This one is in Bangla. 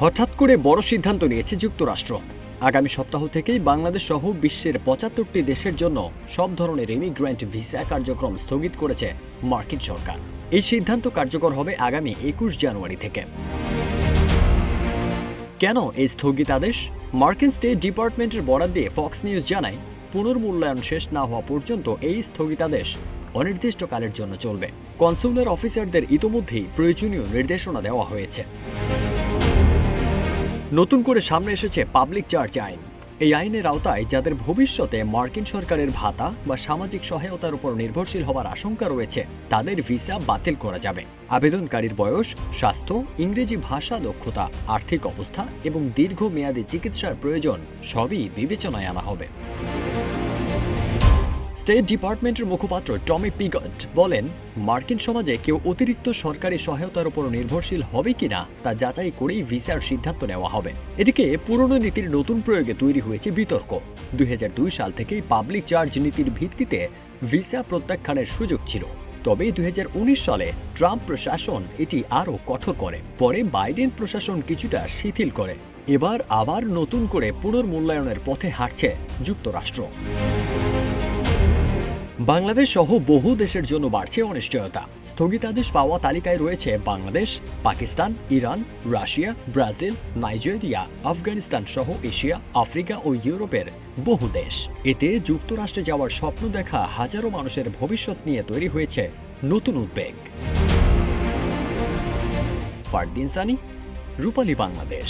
হঠাৎ করে বড় সিদ্ধান্ত নিয়েছে যুক্তরাষ্ট্র। আগামী সপ্তাহ থেকেই বাংলাদেশ সহ বিশ্বের ৭৫টি দেশের জন্য সব ধরনের ইমিগ্রেন্ট ভিসা কার্যক্রম স্থগিত করেছে মার্কিন সরকার। এই সিদ্ধান্ত কার্যকর হবে আগামী ২১ জানুয়ারি থেকে। কেন এই স্থগিতাদেশ? মার্কিন স্টেট ডিপার্টমেন্টের বরাত দিয়ে ফক্স নিউজ জানায়, পুনর্মূল্যায়ন শেষ না হওয়া পর্যন্ত এই স্থগিতাদেশ অনির্দিষ্টকালের জন্য চলবে। কনসুলার অফিসারদের ইতোমধ্যেই প্রয়োজনীয় নির্দেশনা দেওয়া হয়েছে। নতুন করে সামনে এসেছে পাবলিক চার্জ আইন। এই আইনের আওতায় যাদের ভবিষ্যতে মার্কিন সরকারের ভাতা বা সামাজিক সহায়তার উপর নির্ভরশীল হওয়ার আশঙ্কা রয়েছে, তাদের ভিসা বাতিল করা যাবে। আবেদনকারীর বয়স, স্বাস্থ্য, ইংরেজি ভাষা দক্ষতা, আর্থিক অবস্থা এবং দীর্ঘমেয়াদী চিকিৎসার প্রয়োজন সবই বিবেচনায় আনা হবে। স্টেট ডিপার্টমেন্টের মুখপাত্র টমি পিগট বলেন, মার্কিন সমাজে কেউ অতিরিক্ত সরকারি সহায়তার উপর নির্ভরশীল হবে কিনা তা যাচাই করেই ভিসার সিদ্ধান্ত নেওয়া হবে। এদিকে পুরনো নীতির নতুন প্রয়োগে তৈরি হয়েছে বিতর্ক। ২০০২ সাল থেকেই পাবলিক চার্জ নীতির ভিত্তিতে ভিসা প্রত্যাখ্যানের সুযোগ ছিল। তবে ২০১৯ সালে ট্রাম্প প্রশাসন এটি আরও কঠোর করে। পরে বাইডেন প্রশাসন কিছুটা শিথিল করে। এবার আবার নতুন করে পুনর্মূল্যায়নের পথে হাঁটছে যুক্তরাষ্ট্র। বাংলাদেশ সহ বহু দেশের জন্য বাড়ছে অনিশ্চয়তা। স্থগিতাদেশ পাওয়া তালিকায় রয়েছে Bangladesh, Pakistan, Iran, Russia, Brazil, Nigeria, Afghanistan সহ এশিয়া, আফ্রিকা ও ইউরোপের বহু দেশ। এতে যুক্তরাষ্ট্রে যাওয়ার স্বপ্ন দেখা হাজারো মানুষের ভবিষ্যৎ নিয়ে তৈরি হয়েছে নতুন উদ্বেগ। ফারদিন সানি, রূপালী বাংলাদেশ।